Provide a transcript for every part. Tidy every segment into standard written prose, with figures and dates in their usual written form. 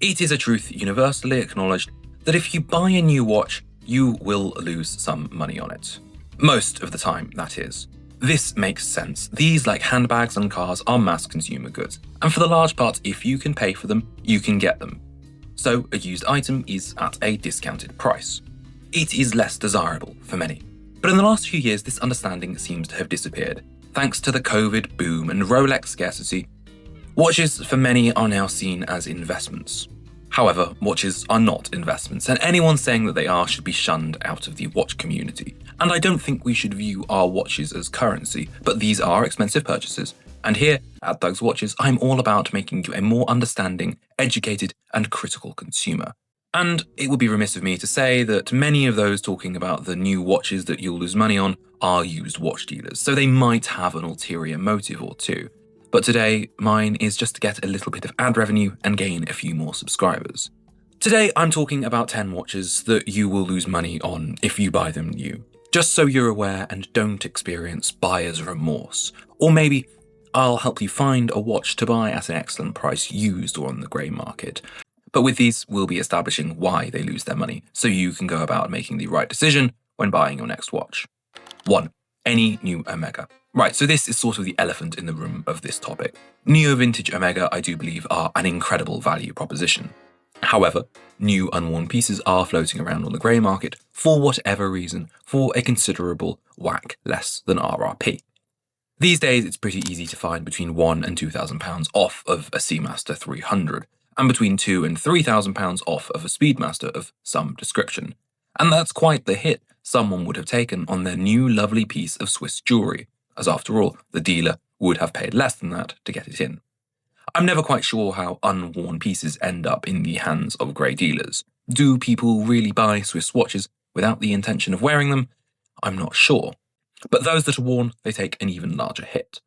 It is a truth universally acknowledged that if you buy a new watch, you will lose some money on it. Most of the time, that is. This makes sense. These, like handbags and cars, are mass consumer goods, and for the large part, if you can pay for them, you can get them. So a used item is at a discounted price. It is less desirable for many. But in the last few years, this understanding seems to have disappeared. Thanks to the COVID boom and Rolex scarcity, watches for many are now seen as investments. However, watches are not investments, and anyone saying that they are should be shunned out of the watch community. And I don't think we should view our watches as currency, but these are expensive purchases. And here at Doug's Watches, I'm all about making you a more understanding, educated, and critical consumer. And it would be remiss of me to say that many of those talking about the new watches that you'll lose money on are used watch dealers, so they might have an ulterior motive or two. But today, mine is just to get a little bit of ad revenue and gain a few more subscribers. Today, I'm talking about 10 watches that you will lose money on if you buy them new. Just so you're aware and don't experience buyer's remorse. Or maybe I'll help you find a watch to buy at an excellent price used or on the grey market. But with these, we'll be establishing why they lose their money, so you can go about making the right decision when buying your next watch. 1. Any new Omega. Right, so this is sort of the elephant in the room of this topic. Neo vintage Omega, I do believe, are an incredible value proposition. However, new unworn pieces are floating around on the grey market for whatever reason for a considerable whack less than RRP. These days, it's pretty easy to find between £1,000 and £2,000 off of a Seamaster 300, and between £2,000 and £3,000 off of a Speedmaster of some description. And that's quite the hit someone would have taken on their new lovely piece of Swiss jewellery, as after all, the dealer would have paid less than that to get it in. I'm never quite sure how unworn pieces end up in the hands of grey dealers. Do people really buy Swiss watches without the intention of wearing them? I'm not sure. But those that are worn, they take an even larger hit.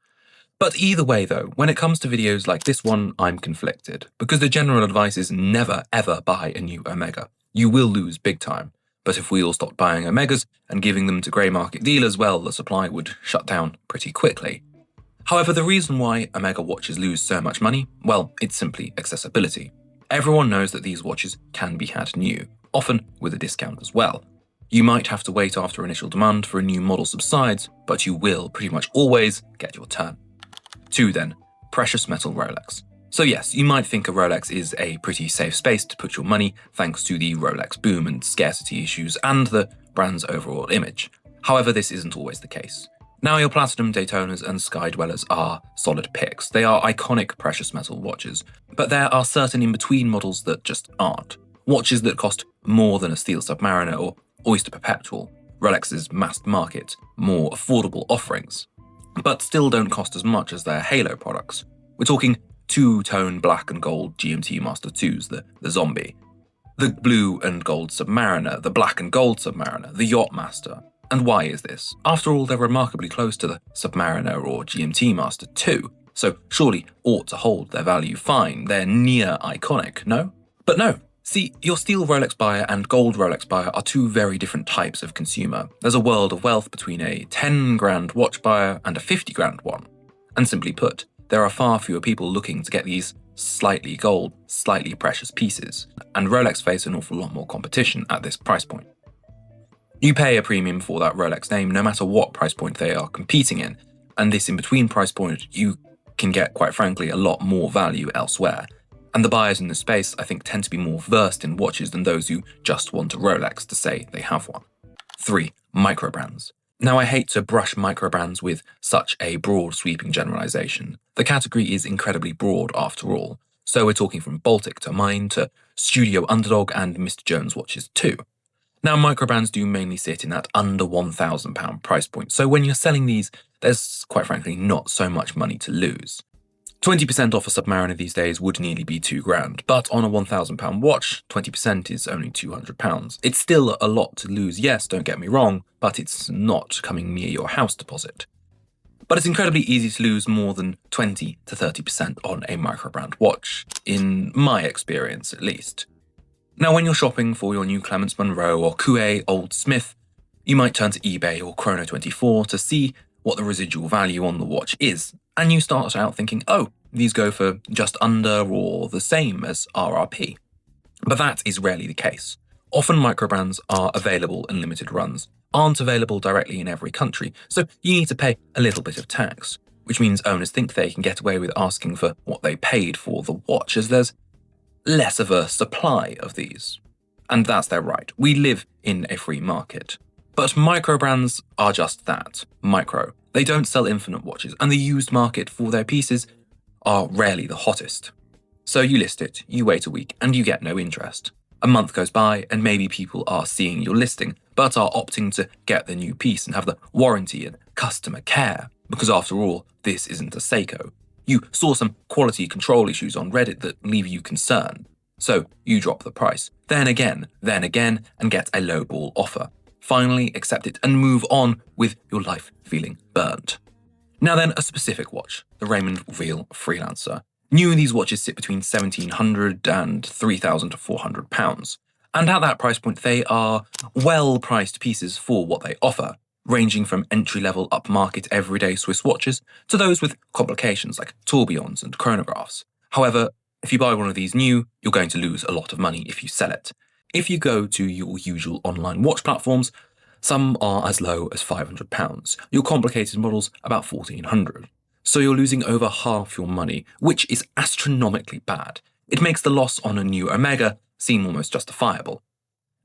But either way though, when it comes to videos like this one, I'm conflicted, because the general advice is never ever buy a new Omega. You will lose big time. But if we all stopped buying Omegas and giving them to grey market dealers, well, the supply would shut down pretty quickly. However, the reason why Omega watches lose so much money, well, it's simply accessibility. Everyone knows that these watches can be had new, often with a discount as well. You might have to wait after initial demand for a new model subsides, but you will pretty much always get your turn. 2 then, precious metal Rolex. So yes, you might think a Rolex is a pretty safe space to put your money thanks to the Rolex boom and scarcity issues and the brand's overall image. However, this isn't always the case. Now your Platinum Daytonas and Sky Dwellers are solid picks. They are iconic precious metal watches, but there are certain in-between models that just aren't. Watches that cost more than a Steel Submariner or Oyster Perpetual, Rolex's mass market, more affordable offerings, but still don't cost as much as their Halo products. We're talking two-tone black and gold GMT Master 2s, the Zombie, the blue and gold Submariner, the black and gold Submariner, the Yacht Master. And why is this? After all, they're remarkably close to the Submariner or GMT Master 2, so surely ought to hold their value fine. They're near iconic, no? But no. See, your steel Rolex buyer and gold Rolex buyer are two very different types of consumer. There's a world of wealth between a 10 grand watch buyer and a 50 grand one. And simply put, there are far fewer people looking to get these slightly gold, slightly precious pieces, and Rolex face an awful lot more competition at this price point. You pay a premium for that Rolex name no matter what price point they are competing in, and this in-between price point you can get, quite frankly, a lot more value elsewhere. And the buyers in this space, I think, tend to be more versed in watches than those who just want a Rolex to say they have one. 3. Microbrands. Now, I hate to brush microbrands with such a broad sweeping generalization. The category is incredibly broad after all, so we're talking from Baltic to Mine to Studio Underdog and Mr. Jones watches too. Now, microbrands do mainly sit in that under £1,000 price point, so when you're selling these, there's quite frankly not so much money to lose. 20% off a Submariner these days would nearly be £2,000, but on a £1,000 watch, 20% is only £200. It's still a lot to lose, yes, don't get me wrong, but it's not coming near your house deposit. But it's incredibly easy to lose more than 20 to 30% on a microbrand watch, in my experience at least. Now, when you're shopping for your new Clements Monroe or Coué Old Smith, you might turn to eBay or Chrono24 to see what the residual value on the watch is, and you start out thinking, oh, these go for just under or the same as RRP. But that is rarely the case. Often microbrands are available in limited runs, aren't available directly in every country, so you need to pay a little bit of tax, which means owners think they can get away with asking for what they paid for the watch, as there's less of a supply of these. And that's their right. We live in a free market. But microbrands are just that, micro. They don't sell infinite watches, and the used market for their pieces are rarely the hottest. So you list it, you wait a week, and you get no interest. A month goes by, and maybe people are seeing your listing, but are opting to get the new piece and have the warranty and customer care, because after all, this isn't a Seiko. You saw some quality control issues on Reddit that leave you concerned. So you drop the price, then again, and get a lowball offer. Finally accept it and move on with your life feeling burnt. Now then, a specific watch, the Raymond Weil Freelancer. New in these watches sit between £1,700 and £3,400. And at that price point, they are well-priced pieces for what they offer, ranging from entry-level upmarket everyday Swiss watches to those with complications like tourbillons and chronographs. However, if you buy one of these new, you're going to lose a lot of money if you sell it. If you go to your usual online watch platforms, some are as low as £500. Your complicated models about £1,400. So you're losing over half your money, which is astronomically bad. It makes the loss on a new Omega seem almost justifiable.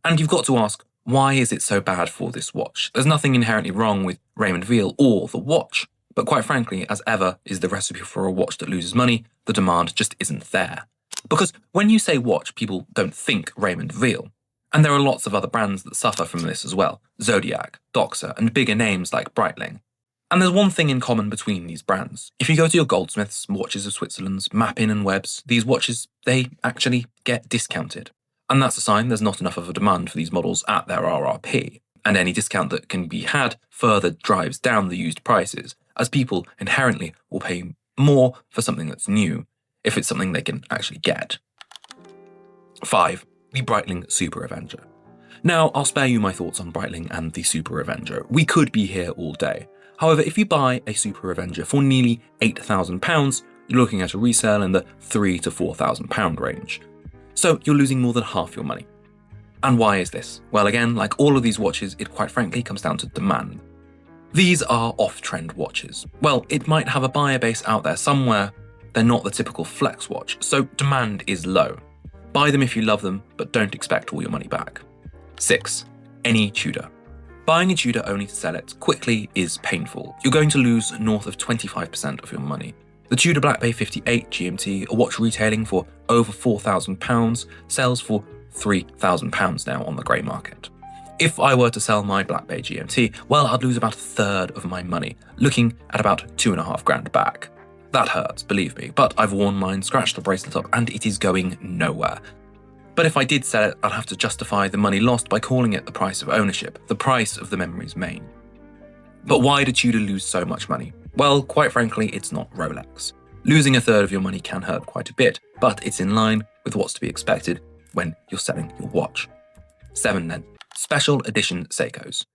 And you've got to ask, why is it so bad for this watch? There's nothing inherently wrong with Raymond Weil or the watch, but quite frankly, as ever is the recipe for a watch that loses money, the demand just isn't there. Because when you say watch, people don't think Raymond Weil. And there are lots of other brands that suffer from this as well, Zodiac, Doxa, and bigger names like Breitling. And there's one thing in common between these brands. If you go to your goldsmiths, Watches of Switzerland's, Mappin and Webb's, these watches, they actually get discounted. And that's a sign there's not enough of a demand for these models at their RRP. And any discount that can be had further drives down the used prices, as people inherently will pay more for something that's new, if it's something they can actually get. 5. The Breitling Super Avenger. Now, I'll spare you my thoughts on Breitling and the Super Avenger. We could be here all day. However, if you buy a Super Avenger for nearly £8,000, you're looking at a resale in the £3,000 to £4,000 range. So you're losing more than half your money. And why is this? Well, again, like all of these watches, it quite frankly comes down to demand. These are off-trend watches. Well, it might have a buyer base out there somewhere. They're not the typical flex watch, so demand is low. Buy them if you love them, but don't expect all your money back. 6. Any Tudor. Buying a Tudor only to sell it quickly is painful. You're going to lose north of 25% of your money. The Tudor Black Bay 58 GMT, a watch retailing for over £4,000, sells for £3,000 now on the grey market. If I were to sell my Black Bay GMT, well, I'd lose about a third of my money, looking at about £2,500 back. That hurts, believe me, but I've worn mine, scratched the bracelet up, and it is going nowhere. But if I did sell it, I'd have to justify the money lost by calling it the price of ownership, the price of the memory's main. But why did Tudor lose so much money? Well, quite frankly, it's not Rolex. Losing a third of your money can hurt quite a bit, but it's in line with what's to be expected when you're selling your watch. 7 then. Special edition Seikos.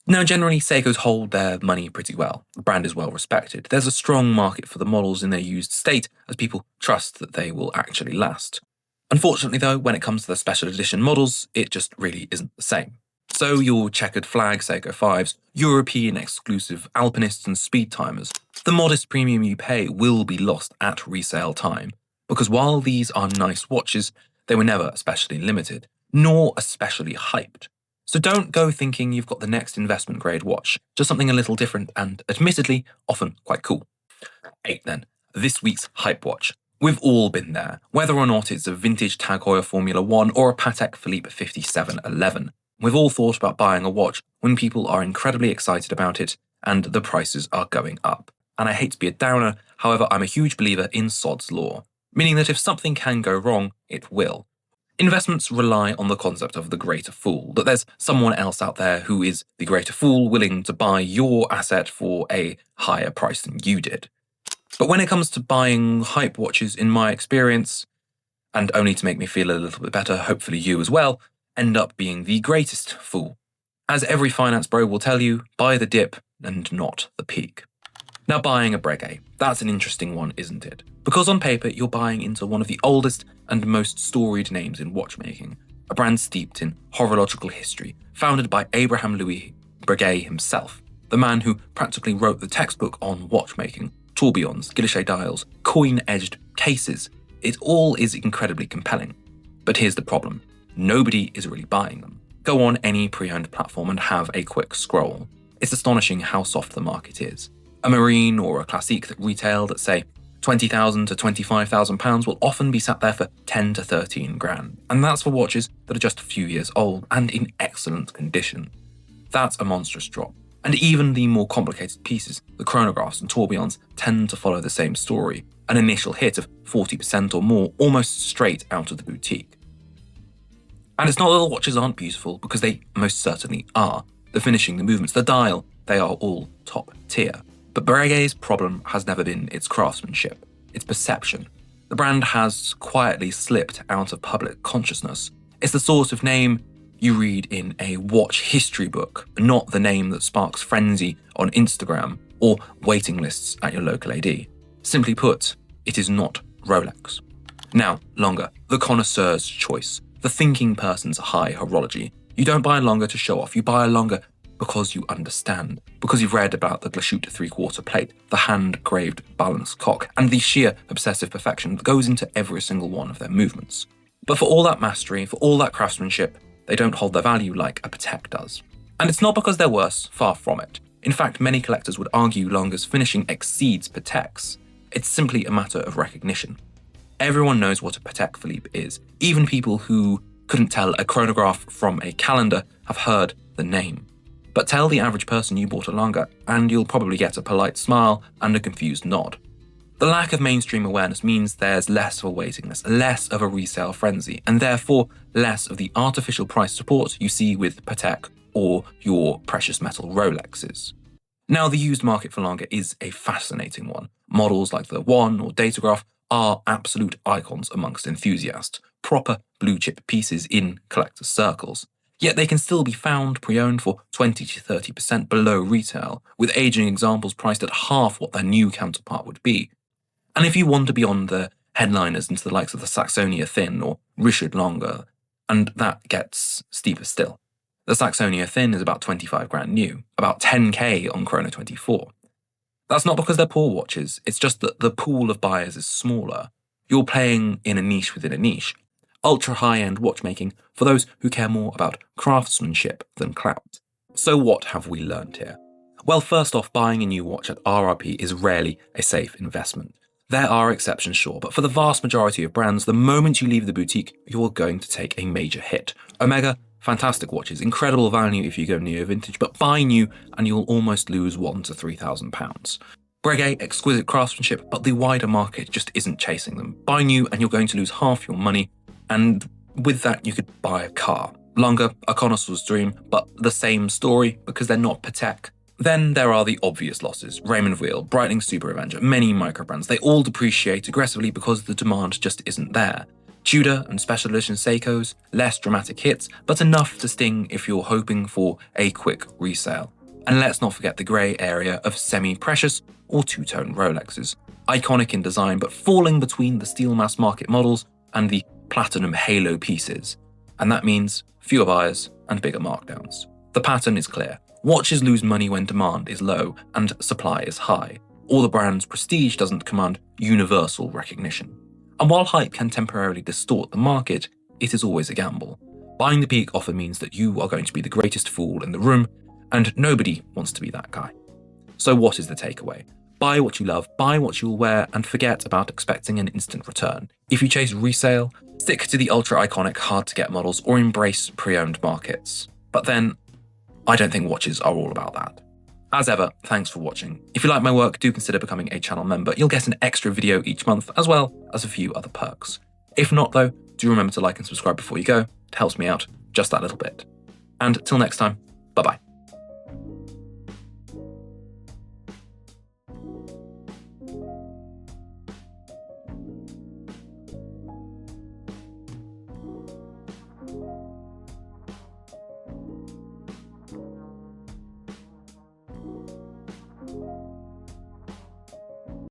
Now, generally, Seikos hold their money pretty well. The brand is well respected. There's a strong market for the models in their used state, as people trust that they will actually last. Unfortunately, though, when it comes to the special edition models, it just really isn't the same. So your checkered flag Seiko 5s, European exclusive alpinists and speed timers, the modest premium you pay will be lost at resale time. Because while these are nice watches, they were never especially limited, nor especially hyped. So don't go thinking you've got the next investment grade watch, just something a little different and, admittedly, often quite cool. 8 then, this week's hype watch. We've all been there, whether or not it's a vintage Tag Heuer Formula 1 or a Patek Philippe 5711. We've all thought about buying a watch when people are incredibly excited about it and the prices are going up. And I hate to be a downer, however, I'm a huge believer in Sod's Law, meaning that if something can go wrong, it will. Investments rely on the concept of the greater fool, that there's someone else out there who is the greater fool willing to buy your asset for a higher price than you did. But when it comes to buying hype watches, in my experience, and only to make me feel a little bit better, hopefully you as well, end up being the greatest fool. As every finance bro will tell you, buy the dip and not the peak. Now, buying a Breguet, that's an interesting one, isn't it? Because on paper, you're buying into one of the oldest and most storied names in watchmaking, a brand steeped in horological history, founded by Abraham Louis Breguet himself, the man who practically wrote the textbook on watchmaking, tourbillons, guilloche dials, coin-edged cases. It all is incredibly compelling. But here's the problem. Nobody is really buying them. Go on any pre-owned platform and have a quick scroll. It's astonishing how soft the market is. A Marine or a Classique that retailed at, say, £20,000 to £25,000 will often be sat there for 10 to 13 grand. And that's for watches that are just a few years old and in excellent condition. That's a monstrous drop. And even the more complicated pieces, the chronographs and tourbillons, tend to follow the same story, an initial hit of 40% or more almost straight out of the boutique. And it's not that the watches aren't beautiful, because they most certainly are. The finishing, the movements, the dial, they are all top tier. But Breguet's problem has never been its craftsmanship, its perception. The brand has quietly slipped out of public consciousness. It's the sort of name you read in a watch history book, not the name that sparks frenzy on Instagram or waiting lists at your local AD. Simply put, it is not Rolex. Now, Lange, the connoisseur's choice, the thinking person's high horology. You don't buy a Lange to show off, you buy a Lange because you understand, because you've read about the Glashütte 3/4 plate, the hand-graved balance cock, and the sheer obsessive perfection that goes into every single one of their movements. But for all that mastery, for all that craftsmanship, they don't hold their value like a Patek does. And it's not because they're worse, far from it. In fact, many collectors would argue Lange's finishing exceeds Patek's. It's simply a matter of recognition. Everyone knows what a Patek Philippe is. Even people who couldn't tell a chronograph from a calendar have heard the name. But tell the average person you bought a Lange, and you'll probably get a polite smile and a confused nod. The lack of mainstream awareness means there's less of a waiting list, less of a resale frenzy, and therefore less of the artificial price support you see with Patek or your precious metal Rolexes. Now, the used market for Lange is a fascinating one. Models like the One or Datograph are absolute icons amongst enthusiasts, proper blue-chip pieces in collector circles. Yet they can still be found pre-owned for 20 to 30% below retail, with aging examples priced at half what their new counterpart would be. And if you wander beyond the headliners into the likes of the Saxonia Thin or Richard Lange, and that gets steeper still. The Saxonia Thin is about 25 grand new, about 10k on Chrono 24. That's not because they're poor watches, it's just that the pool of buyers is smaller. You're playing in a niche within a niche. Ultra high-end watchmaking for those who care more about craftsmanship than clout. So what have we learned here? Well, first off, buying a new watch at RRP is rarely a safe investment. There are exceptions, sure, but for the vast majority of brands, the moment you leave the boutique, you're going to take a major hit. Omega, fantastic watches, incredible value if you go neo-vintage, but buy new and you'll almost lose £1,000 to £3,000. Breguet, exquisite craftsmanship, but the wider market just isn't chasing them. Buy new and you're going to lose half your money, and with that you could buy a car. Lange, a connoisseur's dream, but the same story because they're not Patek. Then there are the obvious losses. Raymond Weil, Breitling Super Avenger, many microbrands. They all depreciate aggressively because the demand just isn't there. Tudor and special edition Seikos, less dramatic hits, but enough to sting if you're hoping for a quick resale. And let's not forget the grey area of semi-precious or two-tone Rolexes. Iconic in design, but falling between the steel mass market models and the platinum halo pieces. And that means fewer buyers and bigger markdowns. The pattern is clear. Watches lose money when demand is low and supply is high, or the brand's prestige doesn't command universal recognition. And while hype can temporarily distort the market, it is always a gamble. Buying the peak often means that you are going to be the greatest fool in the room, and nobody wants to be that guy. So what is the takeaway? Buy what you love, buy what you'll wear, and forget about expecting an instant return. If you chase resale, stick to the ultra-iconic, hard-to-get models or embrace pre-owned markets. But then, I don't think watches are all about that. As ever, thanks for watching. If you like my work, do consider becoming a channel member. You'll get an extra video each month, as well as a few other perks. If not though, do remember to like and subscribe before you go. It helps me out just that little bit. And till next time, bye-bye.